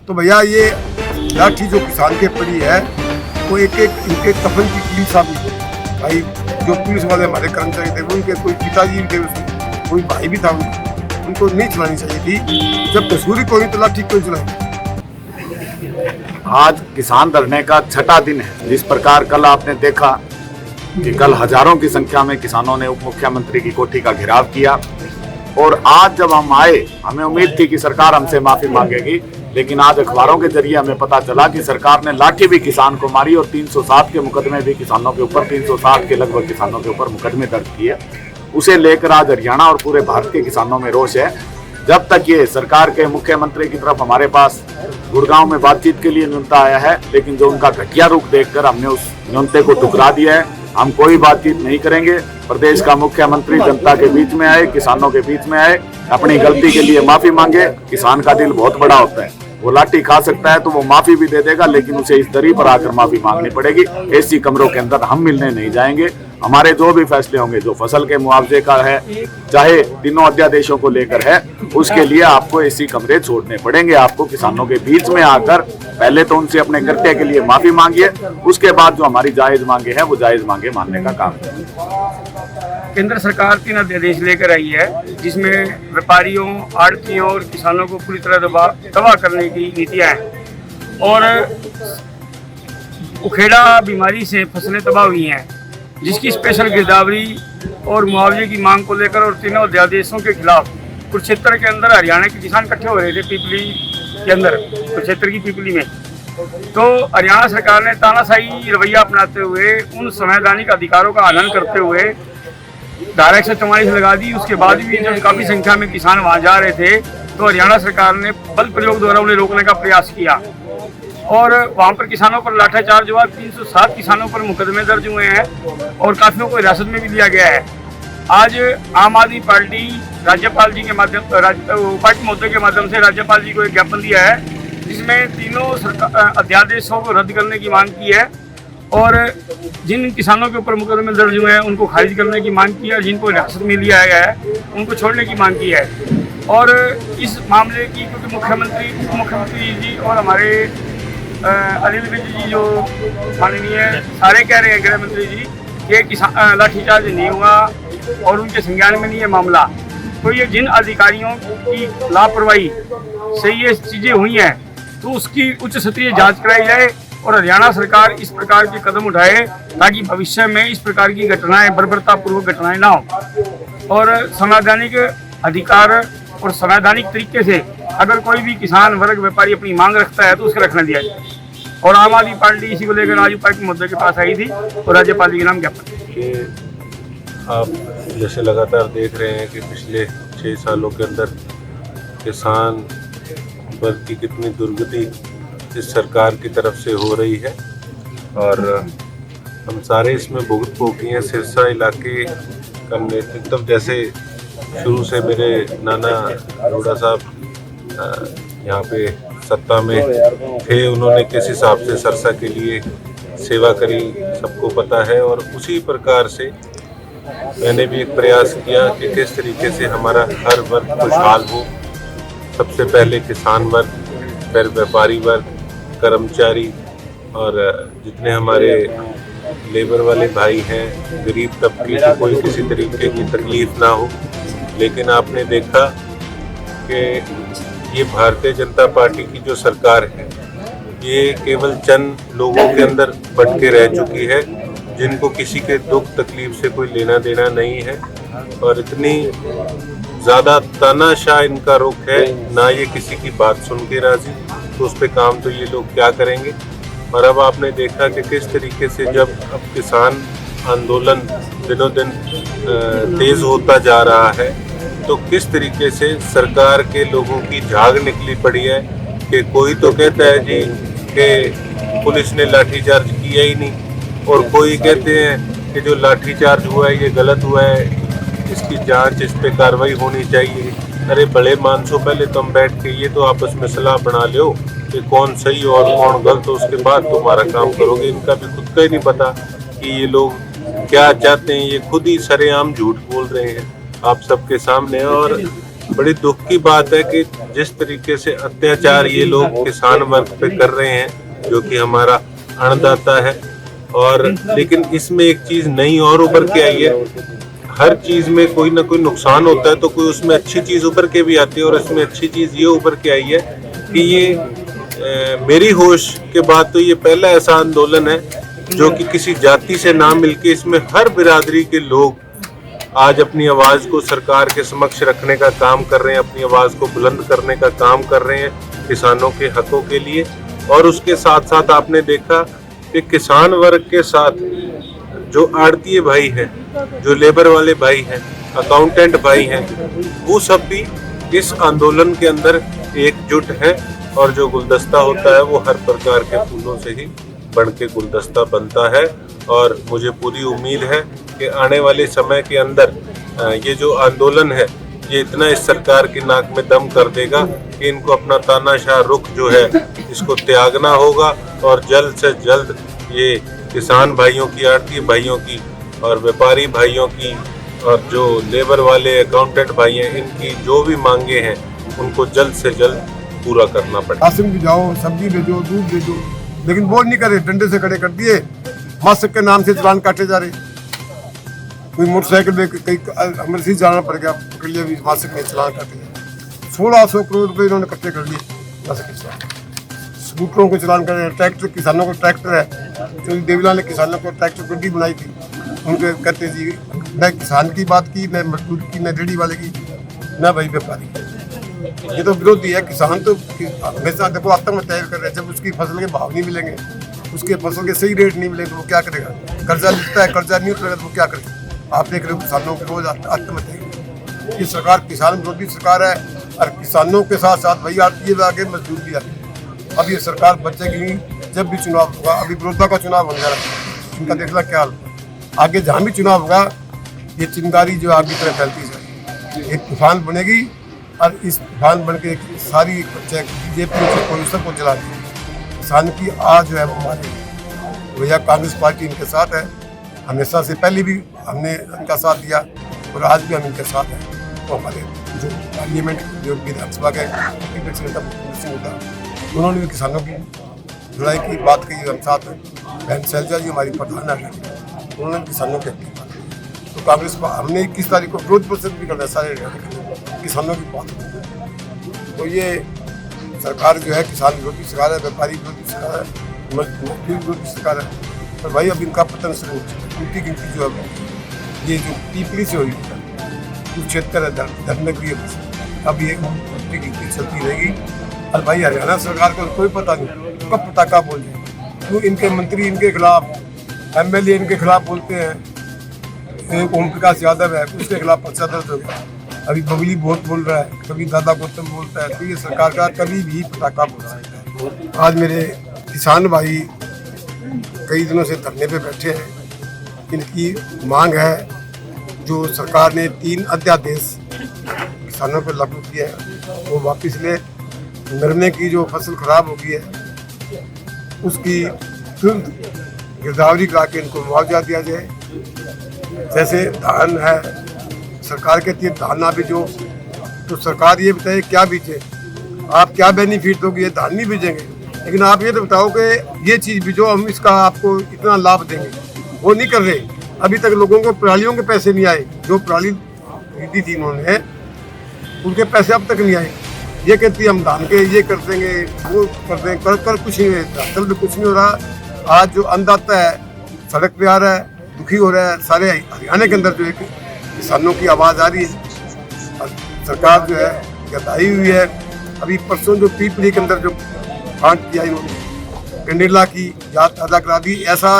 तो भैया ये लाठी जो किसान के पड़ी है वो एक एक इनके कफन की कील साबित है। भाई जो पुलिस वाले हमारे कर्मचारी थे उनके कोई पिताजी थे, कोई भाई भी था, उनको नहीं चलानी चाहिए थी। जब कसूरी कोई तो लाठी क्यों चलाई? आज किसान धरने का छठा दिन है। जिस प्रकार कल आपने देखा कि कल हजारों की संख्या में किसानों ने उप मुख्यमंत्री की कोठी का घेराव किया, और आज जब हम आए हमें उम्मीद थी कि सरकार हमसे माफी मांगेगी, लेकिन आज अखबारों के जरिए हमें पता चला कि सरकार ने लाठी भी किसान को मारी और 307 के मुकदमे भी किसानों के ऊपर, 360 के लगभग किसानों के ऊपर मुकदमे दर्ज किए। उसे लेकर आज हरियाणा और पूरे भारत के किसानों में रोष है। जब तक ये सरकार के मुख्यमंत्री की तरफ हमारे पास गुड़गांव में बातचीत के लिए न्योता आया है, लेकिन जो उनका घटिया रूप देखकर हमने उस न्योते को ठुकरा दिया है। हम कोई बातचीत नहीं करेंगे। प्रदेश का मुख्यमंत्री जनता के बीच में आए, किसानों के बीच में आए, अपनी गलती के लिए माफी मांगे। किसान का दिल बहुत बड़ा होता है, वो लाठी खा सकता है तो वो माफी भी दे देगा, लेकिन उसे इस दरी पर आकर माफी मांगनी पड़ेगी। एसी कमरों के अंदर हम मिलने नहीं जाएंगे। हमारे जो भी फैसले होंगे, जो फसल के मुआवजे का है, चाहे तीनों अध्यादेशों को लेकर है, उसके लिए आपको एसी कमरे छोड़ने पड़ेंगे। आपको किसानों के बीच में आकर पहले तो उनसे अपने कृत्य के लिए माफी मांगिए, उसके बाद जो हमारी जायज मांगे हैं वो जायज मांगे मानने का काम है। केंद्र सरकार 3 अध्यादेश लेकर आई है, जिसमें व्यापारियों, आड़तियों और किसानों को पूरी तरह तबाह करने की नीतियां हैं। और उखेड़ा बीमारी से फसलें तबाह हुई हैं, जिसकी स्पेशल गिरदावरी और मुआवजे की मांग को लेकर और तीनों अध्यादेशों के खिलाफ कुरुक्षेत्र के अंदर हरियाणा के किसान इकट्ठे हो रहे थे, पीपली के अंदर, कुरुक्षेत्र की पीपली में। तो हरियाणा सरकार ने तानाशाही रवैया अपनाते हुए, उन संवैधानिक अधिकारों का हनन करते हुए धारा 144 लगा दी। उसके बाद भी जब काफ़ी संख्या में किसान वहाँ जा रहे थे तो हरियाणा सरकार ने बल प्रयोग द्वारा उन्हें रोकने का प्रयास किया, और वहाँ पर किसानों पर लाठीचार्ज हुआ। 307 किसानों पर मुकदमे दर्ज हुए हैं और काफियों को हिरासत में भी लिया गया है। आज आम आदमी पार्टी राज्यपाल जी के माध्यम, पार्टी महोदय के माध्यम से राज्यपाल जी को एक ज्ञापन दिया है, जिसमें तीनों अध्यादेशों को रद्द करने की मांग की है, और जिन किसानों के ऊपर मुकदमे दर्ज हुए हैं उनको खारिज करने की मांग की है, और जिनको हिरासत में लिया गया है उनको छोड़ने की मांग की है। और इस मामले की क्योंकि मुख्यमंत्री जी और हमारे अनिल विज जी जो माननीय सारे कह रहे हैं, गृह मंत्री जी, कि किसान लाठीचार्ज नहीं हुआ और उनके संज्ञान में नहीं है मामला, तो ये जिन अधिकारियों की लापरवाही से ये चीज़ें हुई हैं तो उसकी उच्च स्तरीय जांच कराई जाए और हरियाणा सरकार इस प्रकार के कदम उठाए ताकि भविष्य में इस प्रकार की घटनाएं, बर्बरतापूर्वक घटनाएं ना हो। और संवैधानिक अधिकार और संवैधानिक तरीके से अगर कोई भी किसान वर्ग व्यापारी अपनी मांग रखता है तो उसका रखना दिया जाए। और आम आदमी पार्टी इसी को लेकर आज उपायुक्त महोदय के पास आई थी और राज्यपाल जी के नाम ज्ञापन। आप जैसे लगातार देख रहे हैं कि पिछले 6 सालों के अंदर किसान वर्ग की कितनी दुर्गति इस सरकार की तरफ से हो रही है, और हम सारे इसमें भुगत भोगी हैं। सिरसा इलाके का नेतृत्व जैसे शुरू से मेरे नाना अरोड़ा साहब यहाँ पे सत्ता में थे, उन्होंने किस हिसाब से सिरसा के लिए सेवा करी सबको पता है, और उसी प्रकार से मैंने भी एक प्रयास किया कि किस तरीके से हमारा हर वर्ग खुशहाल हो। सबसे पहले किसान वर्ग, फिर व्यापारी वर्ग, कर्मचारी, और जितने हमारे लेबर वाले भाई हैं, गरीब तबके को कोई किसी तरीके की तकलीफ ना हो। लेकिन आपने देखा कि ये भारतीय जनता पार्टी की जो सरकार है, ये केवल चंद लोगों के अंदर बट के रह चुकी है, जिनको किसी के दुख तकलीफ से कोई लेना देना नहीं है, और इतनी ज़्यादा तानाशाह इनका रुख है, ना ये किसी की बात सुन के राजी, तो उस पर काम तो ये लोग क्या करेंगे। और अब आपने देखा कि किस तरीके से जब अब किसान आंदोलन दिनों दिन तेज होता जा रहा है, तो किस तरीके से सरकार के लोगों की झाग निकली पड़ी है कि कोई तो कहता है जी कि पुलिस ने लाठीचार्ज किया ही नहीं, और कोई कहते हैं कि जो लाठीचार्ज हुआ है ये गलत हुआ है, इसकी जांच, इस पे कार्रवाई होनी चाहिए। अरे बड़े मानसो, पहले तुम बैठ के ये तो आपस में सलाह बना लो कि कौन सही और कौन गलत, हो उसके बाद तुम्हारा काम करोगे। इनका भी खुद का ही नहीं पता कि ये लोग क्या चाहते हैं। ये खुद ही सरेआम झूठ बोल रहे हैं आप सबके सामने, और बड़ी दुख की बात है कि जिस तरीके से अत्याचार ये लोग किसान वर्ग पे कर रहे हैं, जो कि हमारा अन्नदाता है, और लेकिन इसमें एक चीज नई और उभर के आई है। हर चीज में कोई ना कोई नुकसान होता है तो कोई उसमें अच्छी चीज उभर के भी आती है, और इसमें अच्छी चीज ये उभर के आई है कि ये मेरी होश के बाद तो ये पहला ऐसा आंदोलन है जो कि किसी जाति से ना मिलके इसमें हर बिरादरी के लोग आज अपनी आवाज को सरकार के समक्ष रखने का काम कर रहे हैं, अपनी आवाज को बुलंद करने का काम कर रहे हैं किसानों के हकों के लिए। और उसके साथ साथ आपने देखा कि किसान वर्ग के साथ जो आड़तीय भाई हैं, जो लेबर वाले भाई हैं, अकाउंटेंट भाई हैं, वो सब भी इस आंदोलन के अंदर एकजुट हैं, और जो गुलदस्ता होता है वो हर प्रकार के फूलों से ही बन के गुलदस्ता बनता है। और मुझे पूरी उम्मीद है कि आने वाले समय के अंदर ये जो आंदोलन है ये इतना इस सरकार की नाक में दम कर देगा कि इनको अपना तानाशाह रुख जो है इसको त्यागना होगा, और जल्द से जल्द ये किसान भाइयों की, आड़ती भाइयों की और व्यापारी भाइयों की और जो लेबर वाले अकाउंटेंट भाई हैं, इनकी जो भी मांगे हैं उनको जल्द से जल्द पूरा करना पड़ेगा। राशन भी जाओ, सब्जी भेजो, दूध भेजो, लेकिन वो नहीं करे, डंडे से खड़े कर दिए, मास्क के नाम से चालान काटे जा रहे। कोई मोटरसाइकिल में कहीं अमृतसर जाना पड़ गया, पकड़ लिया भी मास्क में चालान काटे। 1600 करोड़ रुपए इन्होंने इकट्ठे कर लिए मास्क के चालान। स्कूटरों को चलान कर रहे हैं, ट्रैक्टर, किसानों को ट्रैक्टर है, तो देवीलाल ने किसानों को ट्रैक्टर गड्डी बनाई थी, उनके कहते जी न किसान की बात की, न मजदूर की, न रेहड़ी वाले की, न भाई व्यापारी की। ये तो विरोधी है। किसान तो हमेशा देखो आत्महत्या कर रहे हैं, जब उसकी फसल के भाव नहीं मिलेंगे, उसके फसल के सही रेट नहीं मिलेंगे तो वो क्या करेगा? कर्जा लेता है, कर्जा नहीं उतरेगा तो वो क्या करेगा? आप देख रहे हो किसानों के रोज आत्महत्या। ये सरकार किसान विरोधी सरकार है, और किसानों के साथ साथ भाई आती है आगे, मजदूर भी आते हैं। अब ये सरकार बचेगी नहीं जब भी चुनाव होगा। अभी विरोधा का चुनाव होने जा रहा है, इनका देखना क्या हाल होगा। आगे जहाँ भी चुनाव होगा ये चिंगारी जो आग की तरह फैलती जाएगी, एक तूफान बनेगी, और इस तूफान बन के सारी बीजेपी सबको जला देगी। किसान की आज जो है वो हमारे भैया कांग्रेस पार्टी इनके साथ है, हमेशा से पहले भी हमने इनका साथ दिया और आज भी हम इनके साथ हैं। तो हमारे जो पार्लियामेंट, जो विधानसभा के होता, उन्होंने भी किसानों की लड़ाई की बात कही, हम साथ हैं। बहन शैलजा जी हमारी प्रधान है, उन्होंने किसानों की बात की। तो कांग्रेस को हमने 21 तारीख को विरोध प्रदर्शन भी करना है, सारे किसानों की बात। तो ये सरकार जो है किसान विरोधी सरकार है, व्यापारी विरोधी सरकार है, मजदूर विरोधी सरकार है। पर भाई अब इनका पतन शुरू हो चुका है। टूटी गिनती जो है ये जो पीपली से हुई कुछ क्षेत्र है धर्मनगरी है, अब ये टूटी गिनती चलती रहेगी। और भाई हरियाणा सरकार को कोई पता नहीं, कब पता क्या बोल रहे, क्यों इनके मंत्री इनके खिलाफ, MLA इनके खिलाफ बोलते हैं। ओम प्रकाश यादव है, उसके खिलाफ पर्चा दर्ज हो गया। अभी बबली बहुत बोल रहा है, कभी दादा गौतम बोलता है। तो ये सरकार का कभी भी पटाखा बोल सकता है। आज मेरे किसान भाई कई दिनों से धरने पे बैठे हैं। इनकी मांग है, जो सरकार ने 3 अध्यादेश किसानों पर लागू किया है वो वापस ले। नरमे की जो फसल खराब हो गई है उसकी तुरंत गिरदावरी करा के इनको मुआवजा दिया जाए। जैसे धान है, सरकार कहती है धान ना बीजो, तो सरकार ये बताए क्या बीजे, आप क्या बेनिफिट दोगे, ये धान नहीं बीजेंगे, लेकिन आप ये तो बताओ कि ये चीज़ बीजो, हम इसका आपको इतना लाभ देंगे। वो नहीं कर रहे। अभी तक लोगों को परालियों के पैसे नहीं आए, जो पराली खरीदी थी इन्होंने उनके पैसे अब तक नहीं आए। ये कहती है हम धान के ये कर देंगे, वो कर देंगे, कर कुछ नहीं है, असल में कुछ नहीं हो रहा। आज जो अन्नदाता है सड़क पे आ रहा है, दुखी हो रहा है। सारे हरियाणा के अंदर जो एक किसानों की आवाज़ आ रही है, और सरकार जो है गताई हुई है। अभी परसों जो पीपली के अंदर जो कांड किया इन्होंने, कंडेला की याद ताज़ा करा दी। ऐसा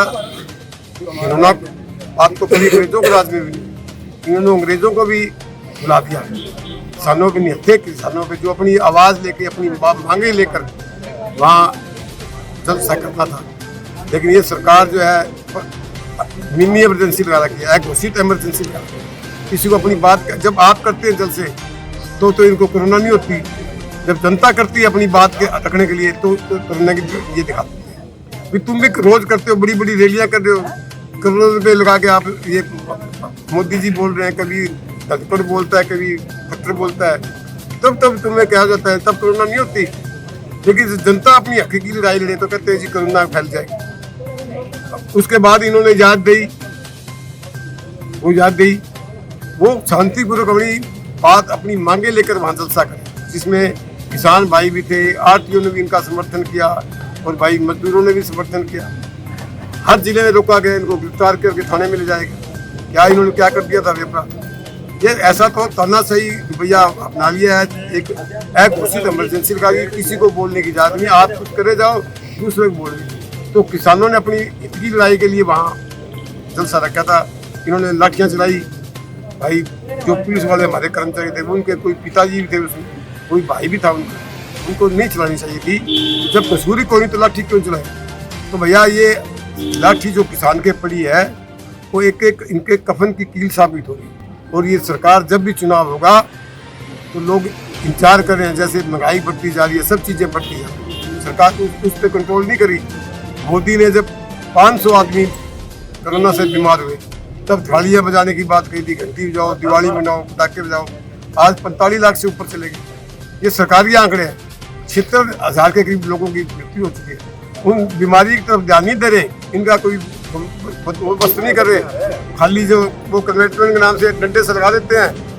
इन्होंने बात तो कभी अंग्रेजों के राज में भी नहीं, इन्होंने अंग्रेजों को भी बुला दिया, किसानों पे नहीं थे। किसानों पे जो अपनी आवाज़ लेके, अपनी मांगे लेकर वहाँ जलसा करना था, लेकिन ये सरकार जो है मिनी इमरजेंसी लगा रखी है, घोषित इमरजेंसी लगा। किसी को अपनी बात जब आप करते हैं जल से तो इनको कोरोना नहीं होती। जब जनता करती है अपनी बात के अटकने के लिए तो कोरोना की ये दिखाती है। फिर तुम भी रोज करते हो, बड़ी बड़ी रैलियां कर रहे हो, करोड़ों रुपये लगा के। आप ये मोदी जी बोल रहे हैं, कभी धड़कड़ बोलता है, कभी खट्टर बोलता है, तब तुम्हें कहा जाता है तब कोरोना नहीं होती। लेकिन जनता अपनी हकीकी लड़ाई लड़े तो कहते हैं जी कोरोना फैल जाएगी। उसके बाद इन्होंने याद दी, वो शांतिपूर्वक अपनी बात, अपनी मांगे लेकर वहाँ जलसा करे, जिसमें किसान भाई भी थे, आरटीओ ने भी इनका समर्थन किया और भाई मजदूरों ने भी समर्थन किया। हर जिले में रोका गया, इनको गिरफ्तार करके थाने में ले जाएगा। क्या इन्होंने क्या कर दिया था अपराध? ये ऐसा तो तानाशाही भैया अपना लिया है, एक घोषित इमरजेंसी लगा दी, किसी को बोलने की इजाजत नहीं, आप कुछ करे जाओ दूसरे को बोल। तो किसानों ने अपनी हित की लड़ाई के लिए वहाँ जलसा रखा था। इन्होंने लाठियाँ चलाई। भाई जो पुलिस वाले हमारे कर्मचारी थे, वो उनके कोई पिताजी भी थे, उसमें कोई भाई भी था, उनको नहीं चलानी चाहिए थी। जब कसूरी कोई तो लाठी क्यों चलाई? तो भैया ये लाठी जो किसान के पड़ी है, वो एक इनके कफन की कील साबित होगी। और ये सरकार जब भी चुनाव होगा तो लोग इंतजार कर रहे हैं, जैसे महंगाई बढ़ती जा रही है, सब चीज़ें बढ़ती हैं, सरकार उस पर कंट्रोल नहीं करी। मोदी ने जब 500 आदमी कोरोना से बीमार हुए तब थालियाँ बजाने की बात कही थी, घंटी बजाओ, दिवाली मनाओ, पटाखे बजाओ। आज 45 लाख से ऊपर चले गए। ये सरकारी आंकड़े हैं। 76,000 के करीब लोगों की मृत्यु हो चुकी है। उन बीमारी की तरफ ध्यान नहीं दे रहे, इनका कोई बस्त नहीं कर रहे, खाली जो वो कन्वेटमेंट के नाम से डंडे से लगा देते हैं